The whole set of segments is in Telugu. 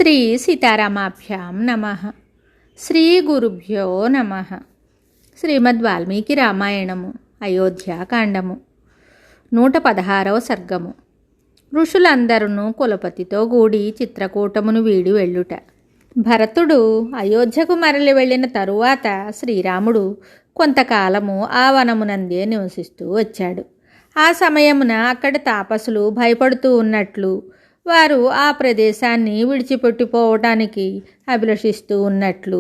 శ్రీ సీతారామాభ్యాం నమః. శ్రీ గురుభ్యో నమః. శ్రీమద్ వాల్మీకి రామాయణము అయోధ్యాకాండము 116వ సర్గము. ఋషులందరూ కులపతితో కూడి చిత్రకూటమును వీడి వెళ్ళుట. భరతుడు అయోధ్యకు మరలి వెళ్ళిన తరువాత శ్రీరాముడు కొంతకాలము ఆ వనమునందే నివసిస్తూ వచ్చాడు. ఆ సమయమున అక్కడి తాపసులు భయపడుతూ ఉన్నట్లు, వారు ఆ ప్రదేశాన్ని విడిచిపెట్టిపోవటానికి అభిలషిస్తూ ఉన్నట్లు,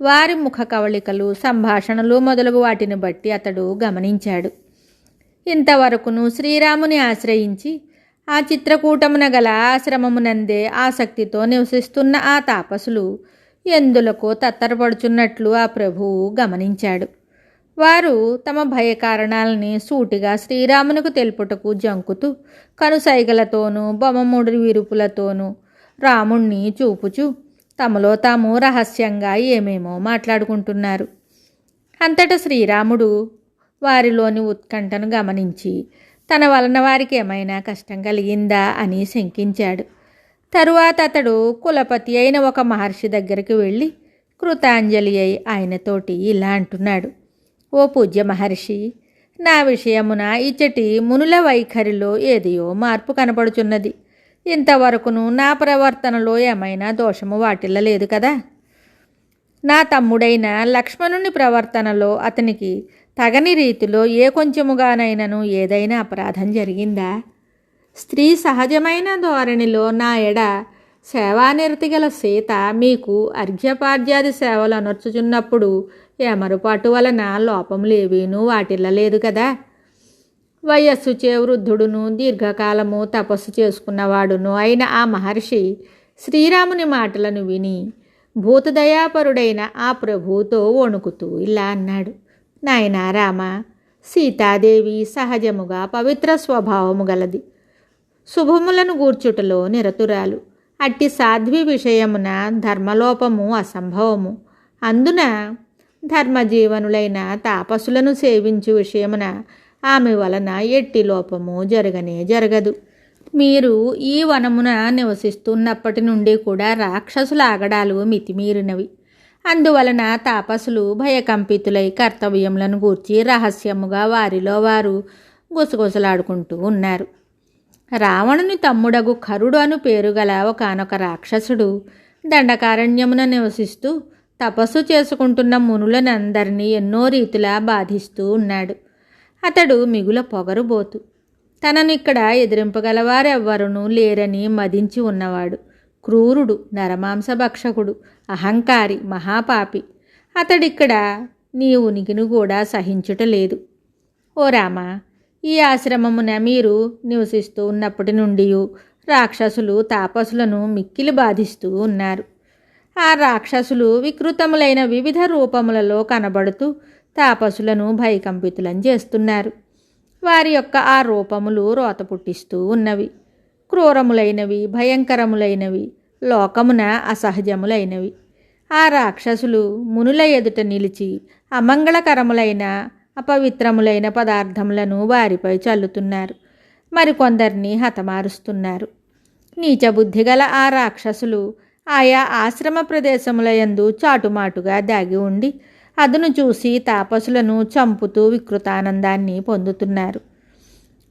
వారి ముఖ కవళికలు, సంభాషణలు మొదలగు వాటిని బట్టి అతడు గమనించాడు. ఇంతవరకును శ్రీరాముని ఆశ్రయించి ఆ చిత్రకూటమున గల ఆశ్రమమునందే ఆసక్తితో నివసిస్తున్న ఆ తాపసులు ఎందులకో తత్తరపడుచున్నట్లు ఆ ప్రభువు గమనించాడు. వారు తమ భయ కారణాలని సూటిగా శ్రీరామునకు తెలుపుటకు జంకుతూ కనుసైగలతోనూ బొమ్మముడి విరుపులతోనూ రాముణ్ణి చూపుచూ తమలో తాము రహస్యంగా ఏమేమో మాట్లాడుకుంటున్నారు. అంతటా శ్రీరాముడు వారిలోని ఉత్కంఠను గమనించి తన వలన వారికి ఏమైనా కష్టం కలిగిందా అని శంకించాడు. తరువాత అతడు కులపతి అయిన ఒక మహర్షి దగ్గరికి వెళ్ళి కృతాంజలి అయి ఆయనతోటి ఇలా అంటున్నాడు: ఓ పూజ్య మహర్షి, నా విషయమున ఇచ్చటి మునుల వైఖరిలో ఏదియో మార్పు కనపడుచున్నది. ఇంతవరకును నా ప్రవర్తనలో ఏమైనా దోషము వాటిల్లలేదు కదా? నా తమ్ముడైన లక్ష్మణుని ప్రవర్తనలో అతనికి తగని రీతిలో ఏ కొంచెముగానైనను ఏదైనా అపరాధం జరిగిందా? స్త్రీ సహజమైన ధోరణిలో నా ఎడ సేవానిరతి గల సీత మీకు అర్ఘ్యపార్ధ్యాది సేవలు అనర్చుచున్నప్పుడు ఏమరుపాటు వలన లోపములేవీనూ వాటిల్లలేదు కదా? వయస్సుచే వృద్ధుడును దీర్ఘకాలము తపస్సు చేసుకున్నవాడును అయిన ఆ మహర్షి శ్రీరాముని మాటలను విని భూతదయాపరుడైన ఆ ప్రభువుతో వణుకుతూ ఇలా అన్నాడు: నాయనా రామ, సీతాదేవి సహజముగా పవిత్ర స్వభావము గలది, శుభములను గూర్చుటలో నిరతురాలు. అట్టి సాధ్వి విషయమున ధర్మలోపము అసంభవము. అందున ధర్మజీవనులైన తాపసులను సేవించు విషయమున ఆమె వలన ఎట్టి లోపము జరగనే జరగదు. మీరు ఈ వనమున నివసిస్తున్నప్పటి నుండి కూడా రాక్షసుల ఆగడాలు మితిమీరినవి. అందువలన తాపసులు భయకంపితులై కర్తవ్యములను గూర్చి రహస్యముగా వారిలో వారు గుసగుసలాడుకుంటూ ఉన్నారు. రావణుని తమ్ముడగు ఖరుడు అను పేరుగల ఒకానొక రాక్షసుడు దండకారణ్యమున నివసిస్తూ తపస్సు చేసుకుంటున్న మునులనందరినీ ఎన్నో రీతిలా బాధిస్తూ ఉన్నాడు. అతడు మిగుల పొగరుబోతు, తనను ఇక్కడ ఎదిరింపగలవారెవ్వరూ లేరని మదించి ఉన్నవాడు. క్రూరుడు, నరమాంసభక్షకుడు, అహంకారి, మహాపాపి. అతడిక్కడ నీ ఉనికిని కూడా సహించుటలేదు. ఓ రామ, ఈ ఆశ్రమమున మీరు నివసిస్తూ ఉన్నప్పటి నుండి రాక్షసులు తాపసులను మిక్కిలి బాధిస్తూ ఉన్నారు. ఆ రాక్షసులు వికృతములైన వివిధ రూపములలో కనబడుతూ తాపసులను భయకంపితులను చేస్తున్నారు. వారి యొక్క ఆ రూపములు రోత పుట్టిస్తూ ఉన్నవి. క్రూరములైనవి, భయంకరములైనవి, లోకమున అసహజములైనవి. ఆ రాక్షసులు మునుల ఎదుట నిలిచి అమంగళకరములైన అపవిత్రములైన పదార్థములను వారిపై చల్లుతున్నారు. మరికొందరిని హతమారుస్తున్నారు. నీచబుద్ధి గల ఆ రాక్షసులు ఆయా ఆశ్రమ ప్రదేశములయందు చాటుమాటుగా దాగి ఉండి అదును చూసి తాపసులను చంపుతూ వికృతానందాన్ని పొందుతున్నారు.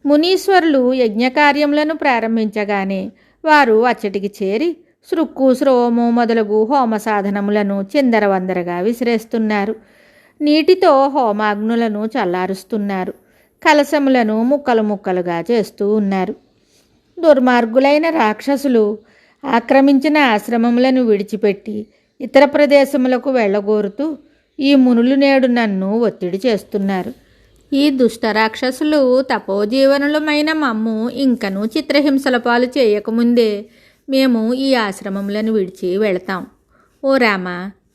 మునీశ్వరులు యజ్ఞకార్యములను ప్రారంభించగానే వారు అచ్చటికి చేరి సృక్కు, స్రోము మొదలగు హోమ సాధనములను చిందరవందరగా విసిరేస్తున్నారు. నీటితో హోమాగ్నులను చల్లారుస్తున్నారు. కలశములను ముక్కలు ముక్కలుగా చేస్తూ ఉన్నారు. దుర్మార్గులైన రాక్షసులు ఆక్రమించిన ఆశ్రమములను విడిచిపెట్టి ఇతర ప్రదేశములకు వెళ్ళగోరుతూ ఈ మునులు నేడు నన్ను ఒత్తిడి చేస్తున్నారు. ఈ దుష్ట రాక్షసులు తపోజీవనులమైన మమ్ము ఇంకనూ చిత్రహింసల పాలు చేయకముందే మేము ఈ ఆశ్రమములను విడిచి వెళతాం. ఓ రామ,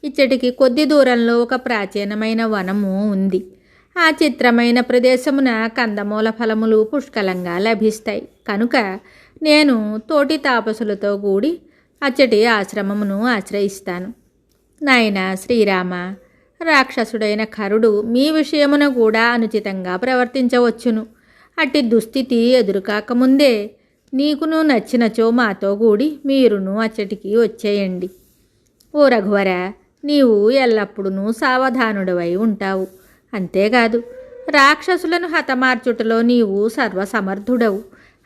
ఇచ్చటికి కొద్ది దూరంలో ఒక ప్రాచీనమైన వనము ఉంది. ఆ చిత్రమైన ప్రదేశమున కందమూల ఫలములు పుష్కలంగా లభిస్తాయి. కనుక నేను తోటి తాపసులతో కూడి అచ్చటి ఆశ్రమమును ఆశ్రయిస్తాను. నాయనా శ్రీరామ, రాక్షసుడైన ఖరుడు మీ విషయమున కూడా అనుచితంగా ప్రవర్తించవచ్చును. అట్టి దుస్థితి ఎదురుకాకముందే నీకును నచ్చినచో మాతో కూడి మీరును అచ్చటికి వచ్చేయండి. ఓ రఘువర, నీవు ఎల్లప్పుడూ సావధానుడవై ఉంటావు. అంతేకాదు రాక్షసులను హతమార్చుటలో నీవు సర్వసమర్థుడవు.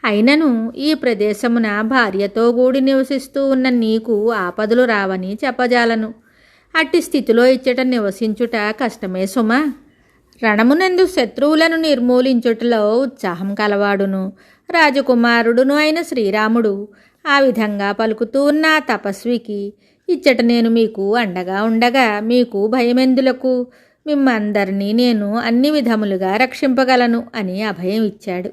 అయినను ఈ ప్రదేశమున భార్యతో కూడి నివసిస్తూ ఉన్న నీకు ఆపదలు రావని చెప్పజాలను. అట్టి స్థితిలో ఇచ్చట నివసించుట కష్టమే సుమా. రణమునందు శత్రువులను నిర్మూలించుటలో ఉత్సాహం కలవాడును రాజకుమారుడును అయిన శ్రీరాముడు ఆ విధంగా పలుకుతూ ఉన్న తపస్వికి ఇచ్చట నేను మీకు అండగా ఉండగా మీకు భయమెందులకు, మిమ్మందరినీ నేను అన్ని విధములుగా రక్షింపగలను అని అభయం ఇచ్చాడు.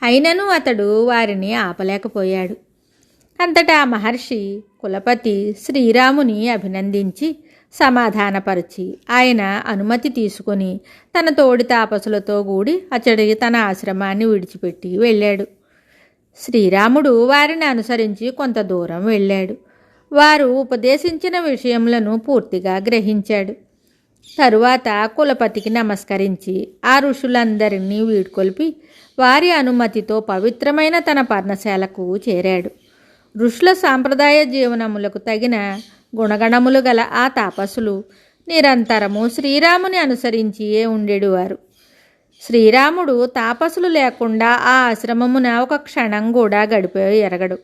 అయినను అతడు వారిని ఆపలేకపోయాడు. అంతటా మహర్షి కులపతి శ్రీరాముని అభినందించి సమాధానపరిచి ఆయన అనుమతి తీసుకొని తన తోడి తాపసులతో కూడి అతడి తన ఆశ్రమాన్ని విడిచిపెట్టి వెళ్ళాడు. శ్రీరాముడు వారిని అనుసరించి కొంత దూరం వెళ్ళాడు. వారు ఉపదేశించిన విషయములను పూర్తిగా గ్రహించాడు. తరువాత కులపతికి నమస్కరించి ఆ ఋషులందరినీ వీడ్కొల్పి వారి అనుమతితో పవిత్రమైన తన పర్ణశాలకు చేరాడు. ఋషుల సాంప్రదాయ జీవనములకు తగిన గుణగణములు గల ఆ తాపసులు నిరంతరము శ్రీరాముని అనుసరించియే ఉండేవారు. శ్రీరాముడు తాపసులు లేకుండా ఆ ఆశ్రమమున ఒక క్షణం కూడా గడిపోయి ఎరగడు.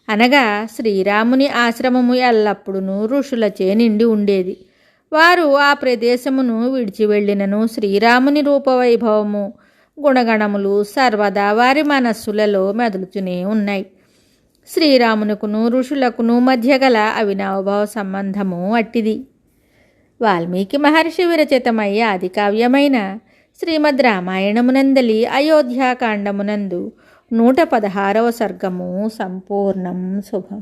అనగా శ్రీరాముని ఆశ్రమము ఎల్లప్పుడూ ఋషులచే నిండి ఉండేది. వారు ఆ ప్రదేశమును విడిచి వెళ్ళినను శ్రీరాముని రూపవైభవము గుణగణములు సర్వదా వారి మనస్సులలో మెదులుతూనే ఉన్నాయి. శ్రీరామునకును ఋషులకును మధ్య గల అవినావభావ సంబంధము అట్టిది. వాల్మీకి మహర్షి విరచితమయ్యే ఆది కావ్యమైన శ్రీమద్ రామాయణమునందలి అయోధ్యాకాండమునందు 116వ సర్గము సంపూర్ణం. శుభం.